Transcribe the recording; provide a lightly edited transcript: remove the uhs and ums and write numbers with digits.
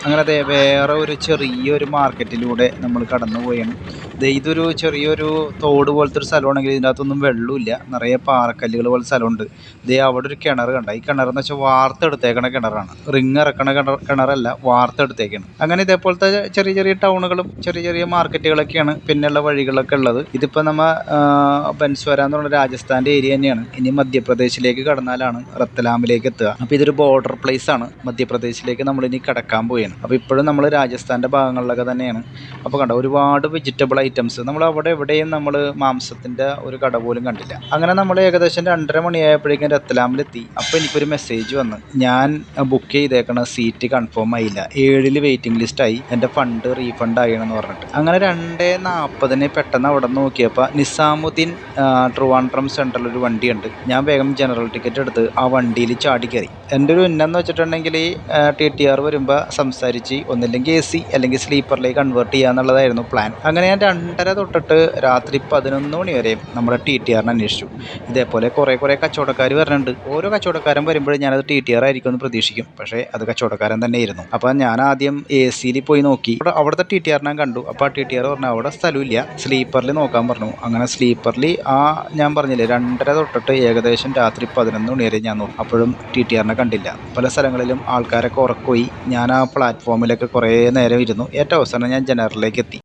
അങ്ങനെ അതെ വേറെ ഒരു ചെറിയൊരു മാർക്കറ്റിലൂടെ നമ്മൾ കടന്നു പോയാണ്. ഇതൊരു ചെറിയൊരു തോട് പോലത്തെ ഒരു സ്ഥലമാണെങ്കിൽ ഇതിൻ്റെ അകത്തൊന്നും വെള്ളമില്ല, നിറയെ പാറക്കല്ലുകൾ പോലത്തെ സ്ഥലമുണ്ട്. അവിടെ ഒരു കിണർ കണ്ട, ഈ കിണറെന്ന് വെച്ചാൽ വാർത്തെടുത്തേക്കണ കിണറാണ്, റിങ് ഇറക്കണ കിണറല്ല, വാർത്തെടുത്തേക്കാണ്. അങ്ങനെ ഇതേപോലത്തെ ചെറിയ ചെറിയ ടൗണുകളും ചെറിയ ചെറിയ മാർക്കറ്റുകളൊക്കെയാണ് പിന്നെയുള്ള വഴികളൊക്കെ ഉള്ളത്. ഇതിപ്പോൾ നമ്മൾ ബൻസ്വാര എന്ന് പറഞ്ഞ രാജസ്ഥാൻ്റെ ഏരിയ തന്നെയാണ്. ഇനി മധ്യപ്രദേശിലേക്ക് കടന്നാലാണ് റത്തലാമിലേക്ക് എത്തുക. അപ്പോൾ ഇതൊരു ബോർഡർ പ്ലേസ് ആണ്, മധ്യപ്രദേശിലേക്ക് നമ്മളിനി കടക്കാൻ പോവുകയാണ്. അപ്പോൾ ഇപ്പോഴും നമ്മൾ രാജസ്ഥാൻ്റെ ഭാഗങ്ങളിലൊക്കെ തന്നെയാണ്. അപ്പോൾ കണ്ട ഒരുപാട് വെജിറ്റബിൾ ഐറ്റംസ്, നമ്മൾ അവിടെ എവിടെയും നമ്മൾ മാംസത്തിൻ്റെ ഒരു കട പോലും കണ്ടില്ല. അങ്ങനെ നമ്മൾ ഏകദേശം 2:30 മണിയായപ്പോഴേക്കും രത്തലാമിലെത്തി. അപ്പോൾ എനിക്കൊരു മെസ്സേജ് വന്ന്, ഞാൻ ബുക്ക് ചെയ്തേക്കണ സീറ്റ് കൺഫേം ആയില്ല, 7 വെയിറ്റിംഗ് ലിസ്റ്റായി, എൻ്റെ ഫണ്ട് റീഫണ്ട് ആയെന്ന് പറഞ്ഞിട്ട്. അങ്ങനെ 2:40 പെട്ടെന്ന് അവിടെ നോക്കിയപ്പോൾ നിസാമുദ്ദീൻ ട്രിവാൻഡ്രം സെൻട്രൽ ഒരു വണ്ടിയുണ്ട്. ഞാൻ വേഗം ജനറൽ ടിക്കറ്റ് എടുത്ത് ആ വണ്ടിയിൽ ചാടി കയറി. എൻ്റെ ഒരു ഉന്നെന്ന് വെച്ചിട്ടുണ്ടെങ്കിൽ TTR വരുമ്പോൾ സംസാരിച്ച് ഒന്നില്ലെങ്കിൽ AC അല്ലെങ്കിൽ സ്ലീപ്പറിലേക്ക് കൺവേർട്ട് ചെയ്യുക എന്നുള്ളതായിരുന്നു പ്ലാൻ. അങ്ങനെ ഞാൻ 2:30 തൊട്ടിട്ട് രാത്രി 11 മണി വരെയും നമ്മുടെ TTRനെ അന്വേഷിച്ചു. ഇതേപോലെ കുറേ കച്ചവടക്കാർ വരുന്നുണ്ട്. ഓരോ കച്ചവടക്കാരൻ വരുമ്പോഴും ഞാനത് TTR ആയിരിക്കും എന്ന് പ്രതീക്ഷിക്കും, പക്ഷേ അത് കച്ചവടക്കാരൻ തന്നെയായിരുന്നു. അപ്പോൾ ഞാൻ ആദ്യം AC-യിൽ പോയി നോക്കി, അവിടുത്തെ TTR ഞാൻ കണ്ടു. അപ്പോൾ ആ TTR പറഞ്ഞു അവിടെ സ്ഥലമില്ല, സ്ലീപ്പറിൽ നോക്കാൻ പറഞ്ഞു. അങ്ങനെ സ്ലീപ്പറിൽ ഞാൻ പറഞ്ഞില്ലേ 2:30 തൊട്ടിട്ട് ഏകദേശം രാത്രി 11 മണി വരെ ഞാൻ നോക്കി, അപ്പോഴും TTRനെ കണ്ടില്ല. പല സ്ഥലങ്ങളിലും ആൾക്കാരൊക്കെ ഉറക്കമായി. ഞാൻ ആ പ്ലാറ്റ്ഫോമിലൊക്കെ കുറേ നേരം ഇരുന്നു. ഏറ്റവും അവസാനം ഞാൻ ജനറലിലേക്ക് എത്തി.